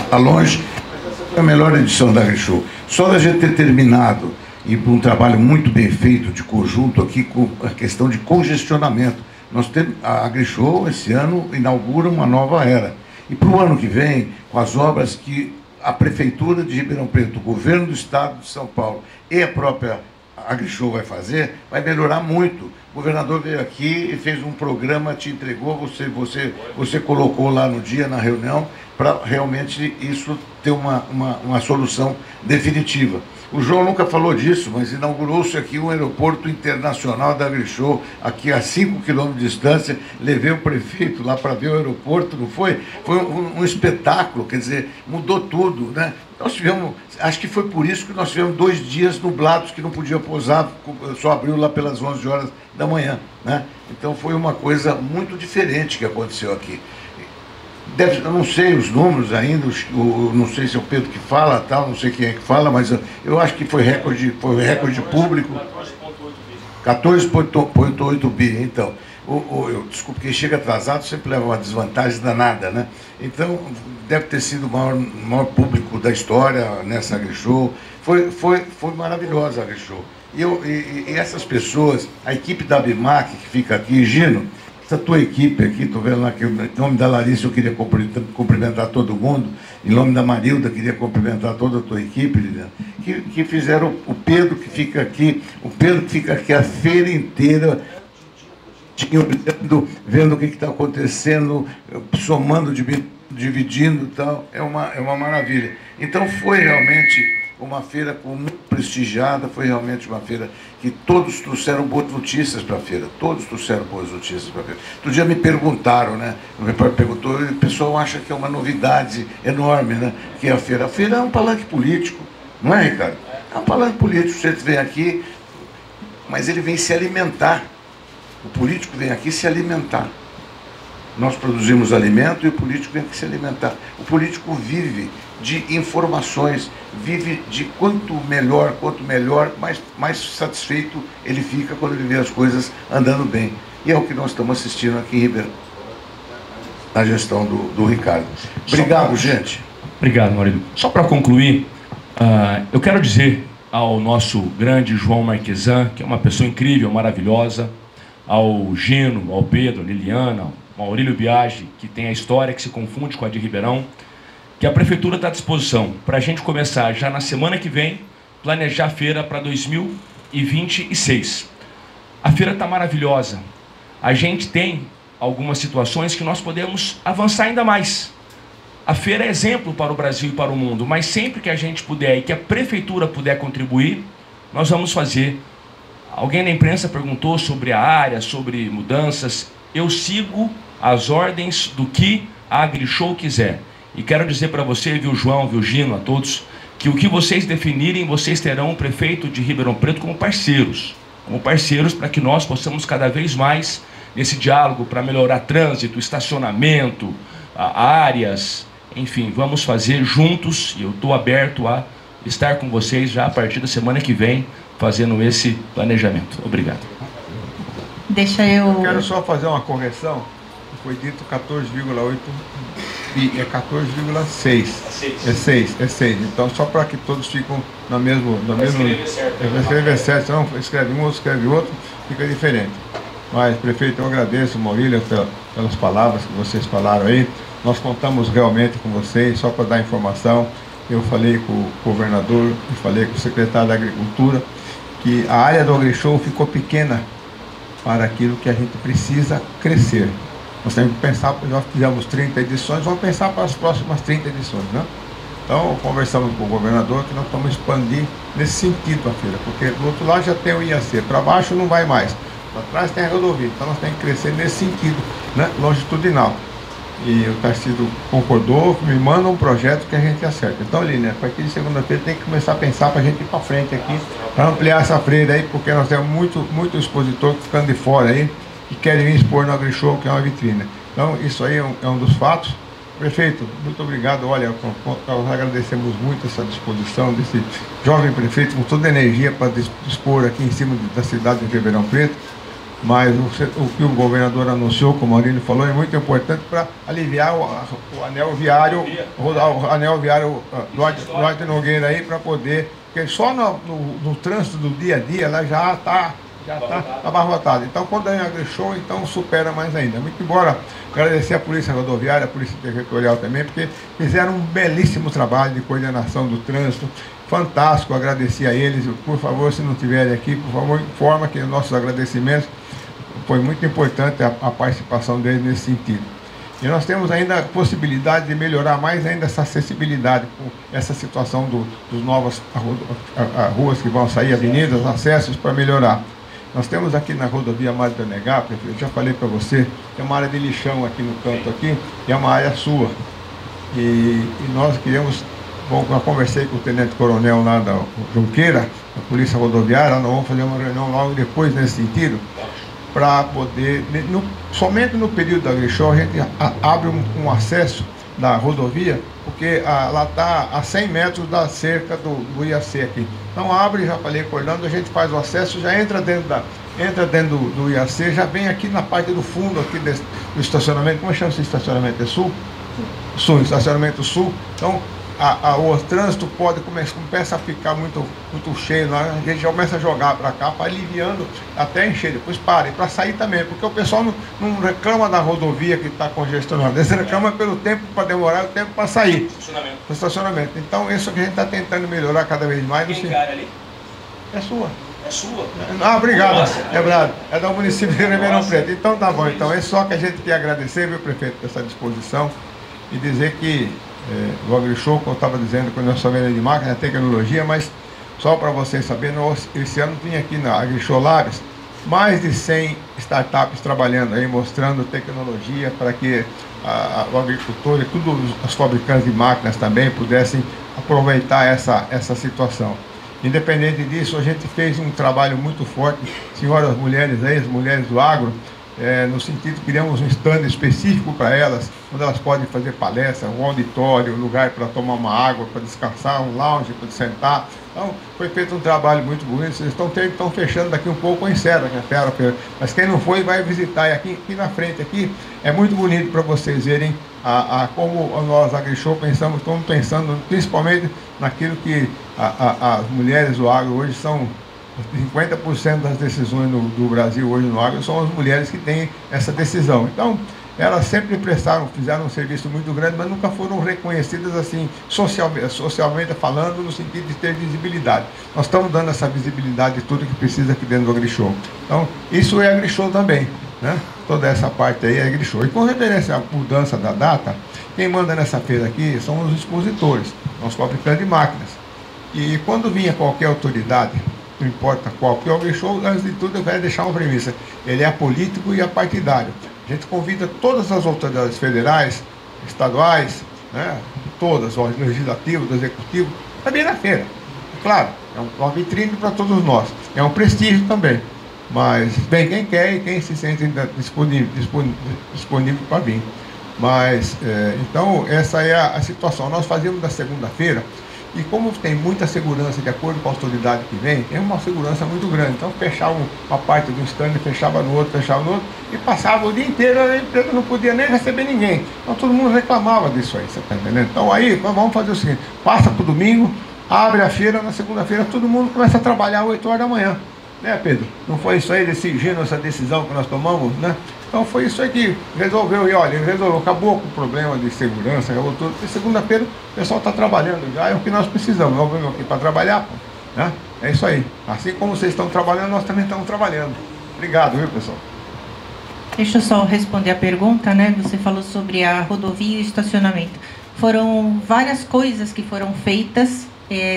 está longe, mas essa foi a melhor edição da AgriShow. Só da gente ter terminado e por um trabalho muito bem feito de conjunto aqui com a questão de congestionamento. Nós temos, a AgriShow esse ano inaugura uma nova era. E para o ano que vem, com as obras que a Prefeitura de Ribeirão Preto, o Governo do Estado de São Paulo e a própria AgriShow vai fazer, vai melhorar muito. O governador veio aqui e fez um programa, te entregou, você colocou lá no dia, na reunião, para realmente isso ter uma solução definitiva. O João nunca falou disso, mas inaugurou-se aqui um aeroporto internacional da AgriShow, aqui a 5 quilômetros de distância. Levei o prefeito lá para ver o aeroporto, não foi? Foi um espetáculo, quer dizer, mudou tudo, né? Nós tivemos, acho que foi por isso que nós tivemos 2 dias nublados, que não podia pousar, só abriu lá pelas 11 horas da manhã, né? Então foi uma coisa muito diferente que aconteceu aqui. Eu não sei os números ainda, não sei se é o Pedro que fala, tal, não sei quem é que fala, mas eu acho que foi recorde público. 14,8 bi, então. Desculpe, quem chega atrasado sempre leva uma desvantagem danada, né? Então, deve ter sido o maior público da história nessa AgriShow. Foi maravilhosa a AgriShow. E essas pessoas, a equipe da Bimac que fica aqui, Gino, essa tua equipe aqui, estou vendo lá que em nome da Larissa eu queria cumprimentar todo mundo, em nome da Marilda queria cumprimentar toda a tua equipe, Liliana, que fizeram o Pedro que fica aqui a feira inteira, vendo o que está acontecendo, somando, dividindo e tal, é uma maravilha. Então foi realmente uma feira muito prestigiada, foi realmente uma feira que todos trouxeram boas notícias para a feira, todos trouxeram boas notícias para a feira. Outro dia me perguntaram, né, o repórter perguntou, o pessoal acha que é uma novidade enorme, né, que é a feira. A feira é um palanque político, não é, Ricardo? É um palanque político, você vem aqui, mas ele vem se alimentar. O político vem aqui se alimentar. Nós produzimos alimento e o político vem aqui se alimentar. O político vive de informações, vive de quanto melhor, mais satisfeito ele fica quando ele vê as coisas andando bem. E é o que nós estamos assistindo aqui em Ribeirão, na gestão do Ricardo. Obrigado, gente. Obrigado, Maurílio. Só para concluir, eu quero dizer ao nosso grande João Marquesan, que é uma pessoa incrível, maravilhosa, ao Gino, ao Pedro, a Liliana, ao Maurílio Biagi, que tem a história que se confunde com a de Ribeirão, que a Prefeitura está à disposição para a gente começar já na semana que vem, planejar a feira para 2026. A feira está maravilhosa. A gente tem algumas situações que nós podemos avançar ainda mais. A feira é exemplo para o Brasil e para o mundo, mas sempre que a gente puder e que a Prefeitura puder contribuir, nós vamos fazer Alguém na imprensa perguntou sobre a área, sobre mudanças. Eu sigo as ordens do que a AgriShow quiser. E quero dizer para você, viu, João, viu, Gino, a todos, que o que vocês definirem, vocês terão o prefeito de Ribeirão Preto como parceiros para que nós possamos cada vez mais, nesse diálogo, para melhorar trânsito, estacionamento, áreas, enfim, vamos fazer juntos, e eu estou aberto a estar com vocês já a partir da semana que vem, fazendo esse planejamento. Obrigado. Eu quero só fazer uma correção. Foi dito 14,8 e é 14,6. É 6. Então, só para que todos ficam no mesmo... Escrever certo. Não, escreve um, outro escreve outro, fica diferente. Mas, prefeito, eu agradeço, Maurílio, pelas palavras que vocês falaram aí. Nós contamos realmente com vocês, só para dar informação. Eu falei com o governador e falei com o secretário da Agricultura que a área do AgriShow ficou pequena para aquilo que a gente precisa crescer. Nós temos que pensar, nós fizemos 30 edições, vamos pensar para as próximas 30 edições, né? Então, conversamos com o governador que nós vamos expandir nesse sentido a feira, porque do outro lado já tem o IAC, para baixo não vai mais, para trás tem a rodovia, então nós temos que crescer nesse sentido, né? Longitudinal. E o Tarcísio concordou, me manda um projeto que a gente acerta. Então, Línia, a partir de segunda-feira tem que começar a pensar para a gente ir para frente aqui, para ampliar essa feira aí, porque nós temos muito expositor ficando de fora aí, que querem vir expor no AgriShow, que é uma vitrine. Então, isso aí é um dos fatos. Prefeito, muito obrigado. Olha, nós agradecemos muito essa disposição desse jovem prefeito, com toda a energia para dispor aqui em cima da cidade de Ribeirão Preto. Mas o que o governador anunciou, como o Maurílio falou, é muito importante para aliviar o anel viário, o anel viário Duarte Nogueira aí, para poder, porque só no trânsito do dia a dia ela já está abarrotado. Então, quando é AgriShow, então supera mais ainda. Muito embora agradecer a Polícia Rodoviária, a Polícia Territorial também, porque fizeram um belíssimo trabalho de coordenação do trânsito, fantástico, agradecer a eles. Por favor, se não tiverem aqui, por favor, informa que nossos agradecimentos, foi muito importante a participação deles nesse sentido. E nós temos ainda a possibilidade de melhorar mais ainda essa acessibilidade, com essa situação dos novas ruas que vão sair, avenidas, acessos para melhorar. Nós temos aqui na rodovia Mário Penegá, prefeito, eu já falei para você, tem uma área de lixão aqui no canto aqui, e é uma área sua. E nós queremos, bom, eu conversei com o Tenente Coronel lá da Junqueira, da Polícia Rodoviária, nós vamos fazer uma reunião logo depois nesse sentido, para poder, somente no período da AgriShow, a gente abre um acesso da rodovia, porque lá está a 100 metros da cerca do IAC aqui. Então abre, já falei com o Orlando, a gente faz o acesso, já entra dentro do IAC, já vem aqui na parte do fundo aqui do estacionamento. Como chama esse estacionamento? É sul? Sul, estacionamento sul. Então o trânsito começa a ficar muito cheio, a gente já começa a jogar para cá, para aliviando até encher, depois para, e para sair também, porque o pessoal não reclama da rodovia que está congestionada, eles reclamam pelo tempo para demorar, o tempo para sair. Estacionamento. Então, isso que a gente está tentando melhorar cada vez mais. Quem cara ali? É sua. É sua? Ah, obrigado. Nossa, é do município de Ribeirão Preto. Então tá bom. Então é só que a gente quer agradecer, viu, prefeito, por essa disposição e dizer que o AgriShow, como eu estava dizendo, com a nossa venda de máquina, tecnologia, mas só para vocês saberem, esse ano tinha aqui na AgriShow Labs mais de 100 startups trabalhando aí, mostrando tecnologia para que o agricultor e todos os fabricantes de máquinas também pudessem aproveitar essa situação. Independente disso, a gente fez um trabalho muito forte, senhoras mulheres aí, as mulheres do agro, no sentido que criamos um stand específico para elas, onde elas podem fazer palestra, um auditório, um lugar para tomar uma água, para descansar, um lounge para sentar. Então, foi feito um trabalho muito bonito. Vocês estão fechando daqui um pouco, encerra a feira. Mas quem não foi, vai visitar. E aqui na frente, aqui, é muito bonito para vocês verem como nós, AgriShow, estamos pensando principalmente naquilo que as mulheres do agro hoje são. 50% das decisões do Brasil hoje no agro são as mulheres que têm essa decisão. Então, elas sempre fizeram um serviço muito grande, mas nunca foram reconhecidas assim, socialmente falando, no sentido de ter visibilidade. Nós estamos dando essa visibilidade de tudo que precisa aqui dentro do AgriShow. Então, isso é AgriShow também, né? Toda essa parte aí é AgriShow. E com referência à mudança da data, quem manda nessa feira aqui são os expositores, os fabricantes de máquinas. E quando vinha qualquer autoridade não importa qual, porque o AgriShow, antes de tudo, eu quero deixar uma premissa, ele é apolítico e apartidário. A gente convida todas as autoridades federais, estaduais, né, todas, o legislativo, do executivo, também na feira. Claro, é uma vitrine para todos nós, é um prestígio também, mas vem quem quer e quem se sente disponível para vir. Mas, então, essa é a situação. Nós fazemos da segunda-feira, e como tem muita segurança, de acordo com a autoridade que vem, tem uma segurança muito grande. Então, fechava uma parte do stand, fechava no outro, e passava o dia inteiro, a empresa não podia nem receber ninguém. Então, todo mundo reclamava disso aí, você está entendendo? Então, aí, vamos fazer o seguinte, passa para o domingo, abre a feira, na segunda-feira, todo mundo começa a trabalhar às 8 horas da manhã. Né, Pedro? Não foi isso aí decidindo essa decisão que nós tomamos, né? Então foi isso aí que resolveu, e olha, resolveu, acabou com o problema de segurança, acabou tudo. E segunda-feira o pessoal está trabalhando já, é o que nós precisamos. Nós vamos aqui para trabalhar, né? É isso aí. Assim como vocês estão trabalhando, nós também estamos trabalhando. Obrigado, viu, pessoal? Deixa eu só responder a pergunta, né? Você falou sobre a rodovia e o estacionamento. Foram várias coisas que foram feitas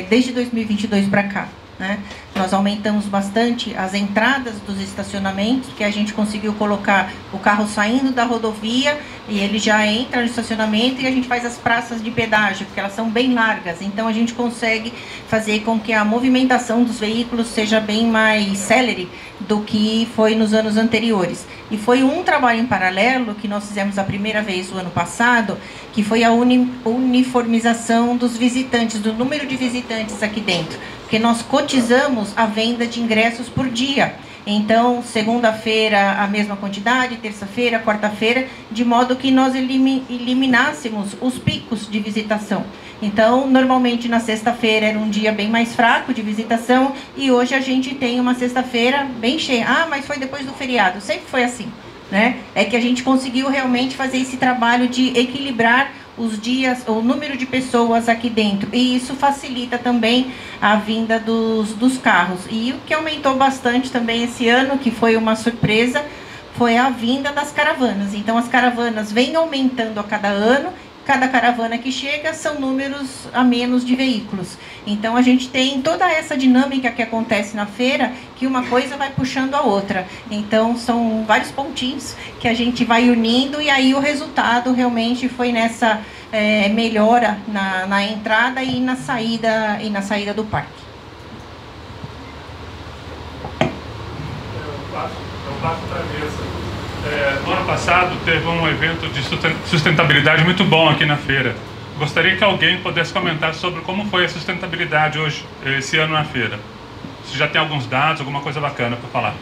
desde 2022 para cá. Né? Nós aumentamos bastante as entradas dos estacionamentos, que a gente conseguiu colocar o carro saindo da rodovia e ele já entra no estacionamento, e a gente faz as praças de pedágio, porque elas são bem largas, então a gente consegue fazer com que a movimentação dos veículos seja bem mais célere do que foi nos anos anteriores. E foi um trabalho em paralelo que nós fizemos a primeira vez o ano passado, que foi a uniformização dos visitantes, do número de visitantes aqui dentro, porque nós cotizamos a venda de ingressos por dia. Então, segunda-feira a mesma quantidade, terça-feira, quarta-feira, de modo que nós eliminássemos os picos de visitação. Então, normalmente na sexta-feira era um dia bem mais fraco de visitação, e hoje a gente tem uma sexta-feira bem cheia. Ah, mas foi depois do feriado. Sempre foi assim, né? É que a gente conseguiu realmente fazer esse trabalho de equilibrar os dias, o número de pessoas aqui dentro, e isso facilita também a vinda dos carros. E o que aumentou bastante também esse ano, que foi uma surpresa, foi a vinda das caravanas. Então as caravanas vêm aumentando a cada ano. Cada caravana que chega são números a menos de veículos. Então a gente tem toda essa dinâmica que acontece na feira, que uma coisa vai puxando a outra. Então são vários pontinhos que a gente vai unindo, e aí o resultado realmente foi nessa melhora na entrada e na saída do parque. Eu passo para a mesa. No ano passado teve um evento de sustentabilidade muito bom aqui na feira. Gostaria que alguém pudesse comentar sobre como foi a sustentabilidade hoje, esse ano na feira. Se já tem alguns dados, alguma coisa bacana para falar.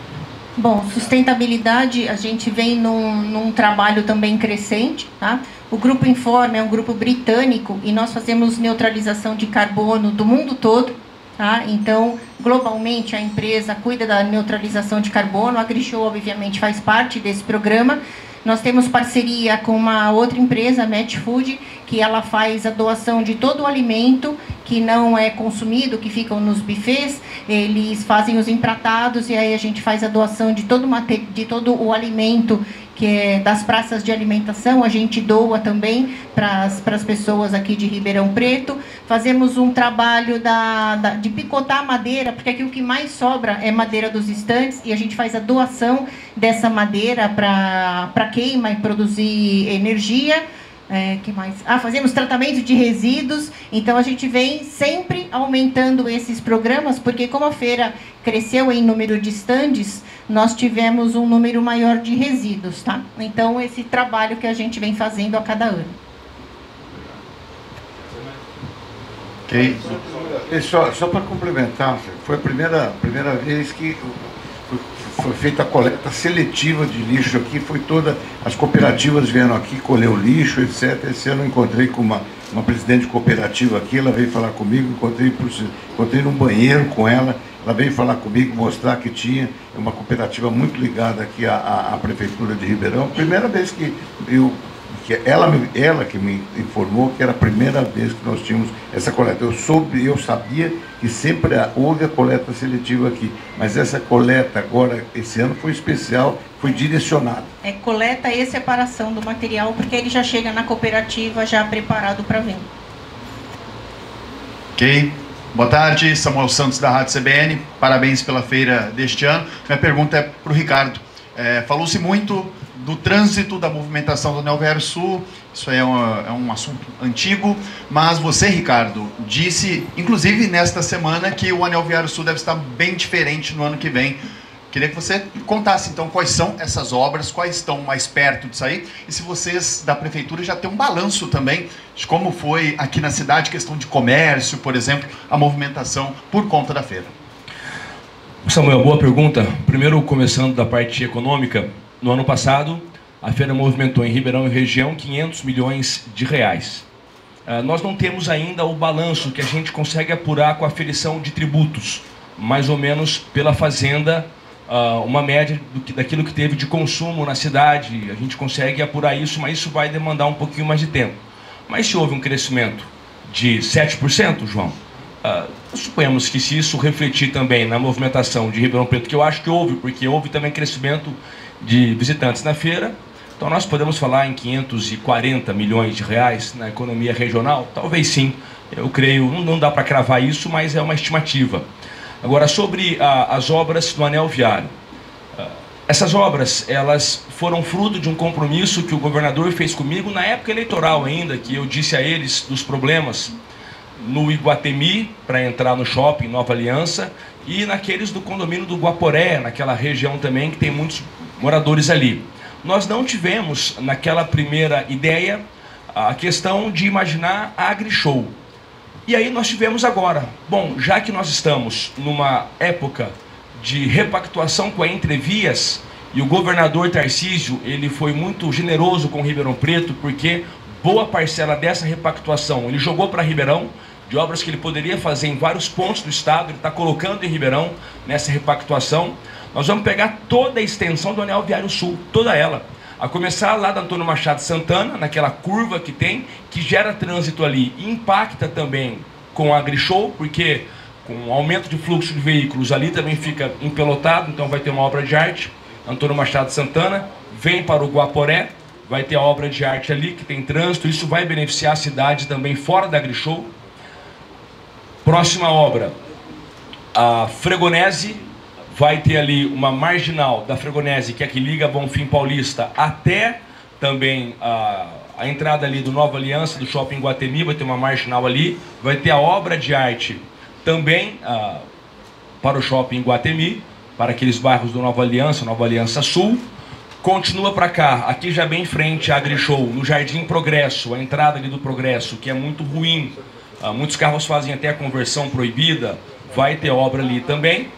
Bom, sustentabilidade, a gente vem num trabalho também crescente, tá? O Grupo Informe é um grupo britânico e nós fazemos neutralização de carbono do mundo todo. Tá? Então, globalmente, a empresa cuida da neutralização de carbono. A AgriShow, obviamente, faz parte desse programa. Nós temos parceria com uma outra empresa, a Match Food, que ela faz a doação de todo o alimento que não é consumido, que ficam nos buffets. Eles fazem os empratados, e aí a gente faz a doação de todo o alimento que é das praças de alimentação. A gente doa também para as pessoas aqui de Ribeirão Preto. Fazemos um trabalho de picotar madeira, porque aqui o que mais sobra é madeira dos estandes, e a gente faz a doação dessa madeira para queima e produzir energia. Que mais? Fazemos tratamento de resíduos. Então a gente vem sempre aumentando esses programas, porque como a feira cresceu em número de estandes, nós tivemos um número maior de resíduos, tá? Então esse trabalho que a gente vem fazendo a cada ano. Ok. Só para complementar, foi a primeira vez que foi feita a coleta seletiva de lixo aqui, foi toda, as cooperativas vieram aqui colher o lixo, etc. Esse ano eu encontrei com uma presidente de cooperativa aqui, ela veio falar comigo, encontrei num banheiro com ela, ela veio falar comigo, mostrar que tinha uma cooperativa muito ligada aqui à Prefeitura de Ribeirão. Primeira vez que ela que me informou que era a primeira vez que nós tínhamos essa coleta. Eu sabia que sempre houve a coleta seletiva aqui, mas essa coleta agora, esse ano, foi especial, foi direcionada. É coleta e separação do material, porque ele já chega na cooperativa já preparado para venda. Ok? Boa tarde, Samuel Santos da Rádio CBN, parabéns pela feira deste ano. Minha pergunta é para o Ricardo. Falou-se muito do trânsito, da movimentação do Anel Viário Sul, isso aí é um assunto antigo, mas você, Ricardo, disse, inclusive nesta semana, que o Anel Viário Sul deve estar bem diferente no ano que vem. Queria que você contasse, então, quais são essas obras, quais estão mais perto de sair, e se vocês da Prefeitura já têm um balanço também de como foi aqui na cidade, questão de comércio, por exemplo, a movimentação por conta da feira. Samuel, boa pergunta. Primeiro, começando da parte econômica, no ano passado, a feira movimentou em Ribeirão e região 500 milhões de reais. Nós não temos ainda o balanço que a gente consegue apurar com a aferição de tributos, mais ou menos pela Fazenda, uma média daquilo que teve de consumo na cidade. A gente consegue apurar isso, mas isso vai demandar um pouquinho mais de tempo. Mas se houve um crescimento de 7%, João, suponhamos que se isso refletir também na movimentação de Ribeirão Preto, que eu acho que houve, porque houve também crescimento de visitantes na feira, então nós podemos falar em 540 milhões de reais na economia regional? Talvez sim, eu creio, não dá para cravar isso, mas é uma estimativa. Agora, sobre as obras do Anel Viário. Essas obras, elas foram fruto de um compromisso que o governador fez comigo na época eleitoral ainda, que eu disse a eles dos problemas no Iguatemi, para entrar no shopping Nova Aliança, e naqueles do condomínio do Guaporé, naquela região também que tem muitos moradores ali. Nós não tivemos, naquela primeira ideia, a questão de imaginar a AgriShow. E aí nós tivemos agora. Bom, já que nós estamos numa época de repactuação com a Entrevias, e o governador Tarcísio, ele foi muito generoso com Ribeirão Preto, porque boa parcela dessa repactuação ele jogou para Ribeirão, de obras que ele poderia fazer em vários pontos do estado, ele está colocando em Ribeirão, nessa repactuação. Nós vamos pegar toda a extensão do Anel Viário Sul, toda ela, a começar lá da Antônio Machado Santana, naquela curva que tem, que gera trânsito ali, e impacta também com a AgriShow, porque com o aumento de fluxo de veículos ali também fica empelotado, então vai ter uma obra de arte, Antônio Machado Santana, vem para o Guaporé, vai ter a obra de arte ali, que tem trânsito, isso vai beneficiar a cidade também fora da AgriShow. Próxima obra, a Fregonese, vai ter ali uma marginal da Fregonese, que é que liga Bonfim Paulista até também a entrada ali do Nova Aliança, do Shopping Iguatemi, vai ter uma marginal ali, vai ter a obra de arte também para o Shopping Iguatemi, para aqueles bairros do Nova Aliança Sul. Continua para cá, aqui já bem em frente à AgriShow, no Jardim Progresso, a entrada ali do Progresso, que é muito ruim, muitos carros fazem até a conversão proibida, vai ter obra ali também.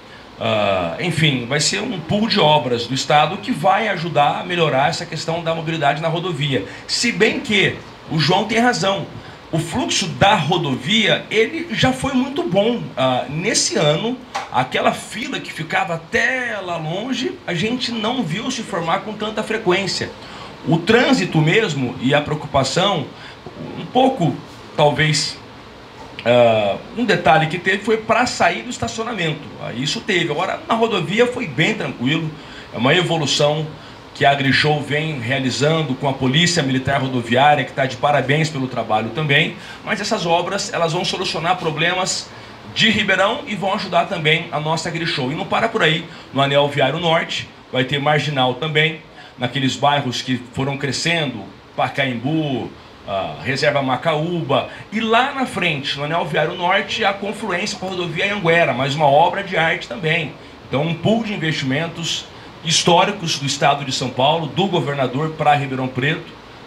Enfim, vai ser um pool de obras do estado que vai ajudar a melhorar essa questão da mobilidade na rodovia. Se bem que o João tem razão, o fluxo da rodovia ele já foi muito bom. Nesse ano, aquela fila que ficava até lá longe, a gente não viu se formar com tanta frequência. O trânsito mesmo e a preocupação, um pouco, talvez, um detalhe que teve foi para sair do estacionamento. Isso teve. Agora, na rodovia foi bem tranquilo. É uma evolução que a AgriShow vem realizando com a Polícia Militar Rodoviária, que está de parabéns pelo trabalho também. Mas essas obras, elas vão solucionar problemas de Ribeirão e vão ajudar também a nossa AgriShow. E não para por aí. No Anel Viário Norte, vai ter marginal também, naqueles bairros que foram crescendo, Pacaembu, Reserva Macaúba, e lá na frente, no Anel Viário Norte, a confluência com a rodovia Anhanguera, mais uma obra de arte também. Então, um pool de investimentos históricos do estado de São Paulo, do governador para Ribeirão Preto,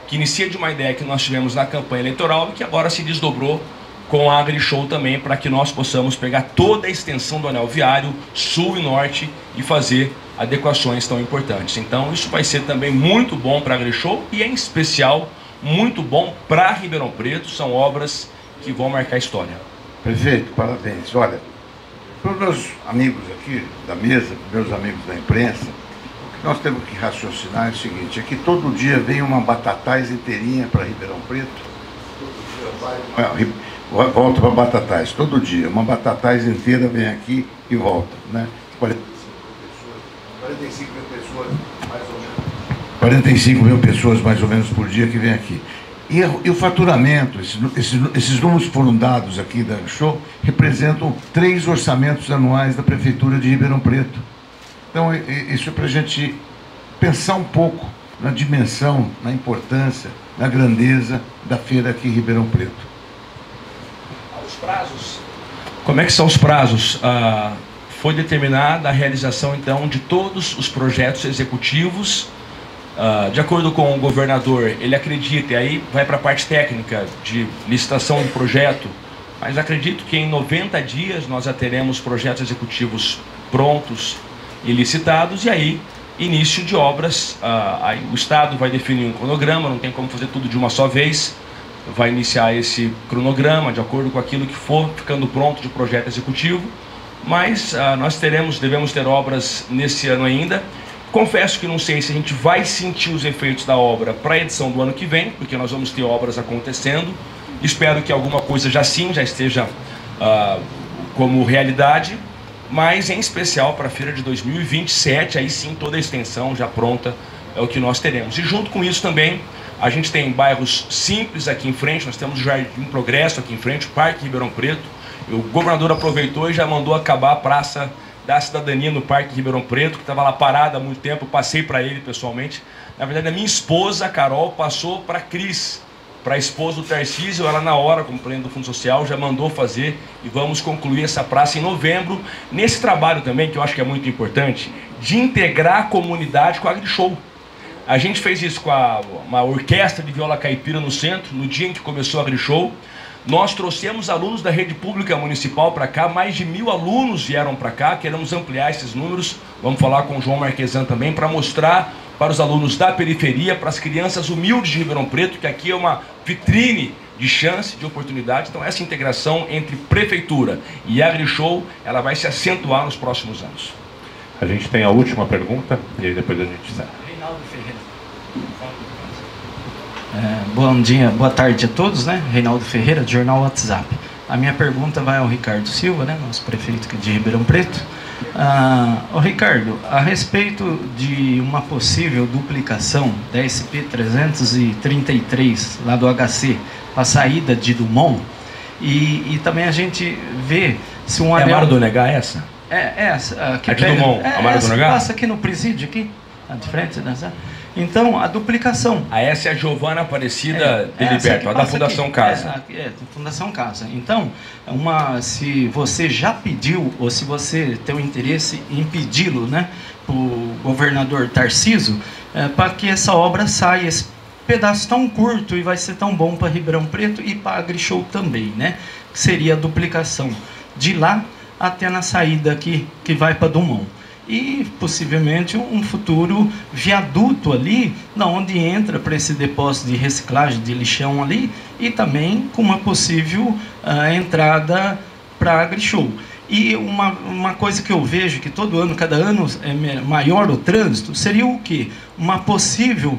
que inicia de uma ideia que nós tivemos na campanha eleitoral e que agora se desdobrou com a AgriShow também, para que nós possamos pegar toda a extensão do Anel Viário, sul e norte, e fazer adequações tão importantes. Então, isso vai ser também muito bom para a AgriShow e, em especial, muito bom para Ribeirão Preto. São obras que vão marcar a história. Prefeito, parabéns. Olha, para os meus amigos aqui da mesa, meus amigos da imprensa, o que nós temos que raciocinar é o seguinte: é que todo dia vem uma batatais inteirinha para Ribeirão Preto, todo dia volta para Batatais, todo dia, uma batatais inteira vem aqui e volta, né? 45 mil pessoas mais ou menos. 45 mil pessoas mais ou menos por dia que vem aqui. E o faturamento, esses números que foram dados aqui da AgriShow, representam 3 orçamentos anuais da Prefeitura de Ribeirão Preto. Então, isso é para a gente pensar um pouco na dimensão, na importância, na grandeza da feira aqui em Ribeirão Preto. Os prazos. Como é que são os prazos? Foi determinada a realização, então, de todos os projetos executivos. De acordo com o governador, ele acredita, e aí vai para a parte técnica de licitação do projeto, mas acredito que em 90 dias nós já teremos projetos executivos prontos e licitados, e aí início de obras. Aí o Estado vai definir um cronograma, não tem como fazer tudo de uma só vez, vai iniciar esse cronograma de acordo com aquilo que for ficando pronto de projeto executivo, mas nós devemos ter obras nesse ano ainda. Confesso que não sei se a gente vai sentir os efeitos da obra para a edição do ano que vem, porque nós vamos ter obras acontecendo. Espero que alguma coisa já esteja como realidade, mas em especial para a feira de 2027, aí sim toda a extensão já pronta é o que nós teremos. E junto com isso também, a gente tem bairros simples aqui em frente, nós temos o Jardim Progresso aqui em frente, o Parque Ribeirão Preto. O governador aproveitou e já mandou acabar a Praça da Cidadania no Parque Ribeirão Preto, que estava lá parada há muito tempo. Eu passei para ele pessoalmente. Na verdade, a minha esposa, a Carol, passou para a Cris, para a esposa do Tarcísio. Ela, na hora, como presidente do Fundo Social, já mandou fazer e vamos concluir essa praça em novembro. Nesse trabalho também, que eu acho que é muito importante, de integrar a comunidade com a AgriShow. A gente fez isso com uma orquestra de viola caipira no centro, no dia em que começou a AgriShow. Nós trouxemos alunos da rede pública municipal para cá, mais de 1000 alunos vieram para cá, queremos ampliar esses números, vamos falar com o João Marquesan também, para mostrar para os alunos da periferia, para as crianças humildes de Ribeirão Preto, que aqui é uma vitrine de chance, de oportunidade. Então essa integração entre prefeitura e AgriShow, ela vai se acentuar nos próximos anos. A gente tem a última pergunta, e aí depois a gente sai. Reinaldo Ferreira. Bom dia, boa tarde a todos, né? Reinaldo Ferreira, do Jornal WhatsApp. A minha pergunta vai ao Ricardo Silva, né? Nosso prefeito de Ribeirão Preto. Ricardo, a respeito de uma possível duplicação da SP-333 lá do HC, a saída de Dumont, e também a gente vê se um anel... Amaro do Negá essa? Essa. Que de Dumont, Amaro do Negá? Passa aqui no presídio, aqui, de frente, né? Então, a duplicação. Essa é a Giovana Aparecida de Liberto, a da Fundação aqui, Casa. Da Fundação Casa. Então, se você já pediu, ou se você tem o interesse em pedi-lo, né, para o governador Tarcísio, para que essa obra saia, esse pedaço tão curto e vai ser tão bom para Ribeirão Preto e para a AgriShow também, né? Que seria a duplicação de lá até na saída aqui, que vai para Dumont. E possivelmente um futuro viaduto ali, onde entra para esse depósito de reciclagem de lixão ali, e também com uma possível entrada para a AgriShow. E uma coisa que eu vejo que todo ano, cada ano é maior o trânsito, seria o quê? Uma possível,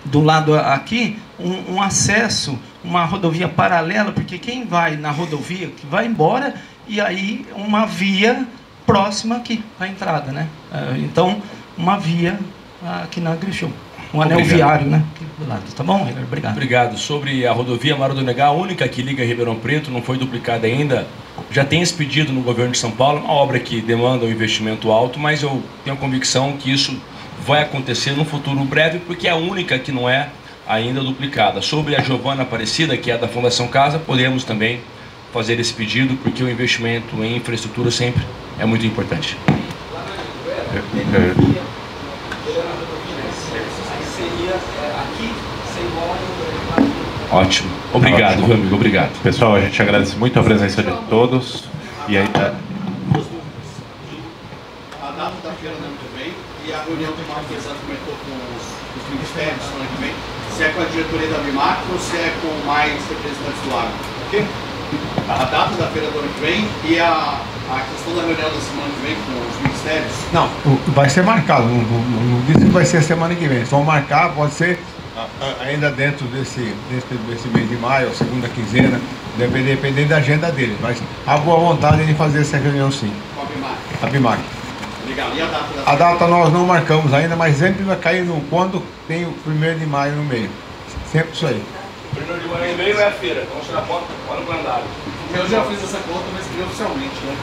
do lado aqui, um acesso, uma rodovia paralela, porque quem vai na rodovia que vai embora, e aí uma via próxima aqui, à entrada, né? Então, uma via aqui na AgriShow. Um anel viário, né? Aqui do lado. Tá bom, obrigado. Obrigado. Sobre a rodovia Amaro do Negá, a única que liga Ribeirão Preto, não foi duplicada ainda. Já tem esse pedido no governo de São Paulo, uma obra que demanda um investimento alto, mas eu tenho a convicção que isso vai acontecer no futuro breve, porque é a única que não é ainda duplicada. Sobre a Giovana Aparecida, que é da Fundação Casa, podemos também fazer esse pedido, porque o investimento em infraestrutura sempre é muito importante. Ótimo. Obrigado, meu amigo. Obrigado. Pessoal, a gente agradece muito a presença de todos. E aí... A data da feira do ano que vem e a reunião que o Marquesan comentou com os ministérios no ano que vem, se é com a diretoria da BIMAC ou se é com mais representantes do agro. Ok? A data da feira do ano que vem e a questão da reunião da semana que vem com os ministérios? Não, vai ser marcado, não disse que vai ser a semana que vem, só marcar, pode ser ainda dentro desse mês de maio, segunda quinzena, dependendo da agenda dele, mas há boa vontade de fazer essa reunião sim. Com a BIMAC? A BIMAC. Legal, e a data da A data nós não marcamos ainda, mas sempre vai cair quando tem o 1º de maio no meio. Sempre isso aí. Primeiro de manhã e meio é a feira, então tirar foto para o calendário. Eu já fiz essa conta, mas queria oficialmente, né?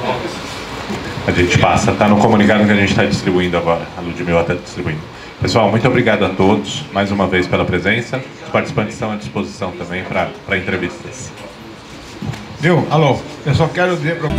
A gente passa, está no comunicado que a gente está distribuindo agora. A Ludmila está distribuindo. Pessoal, muito obrigado a todos, mais uma vez pela presença. Os participantes estão à disposição também para entrevistas. Viu? Alô, eu só quero dizer para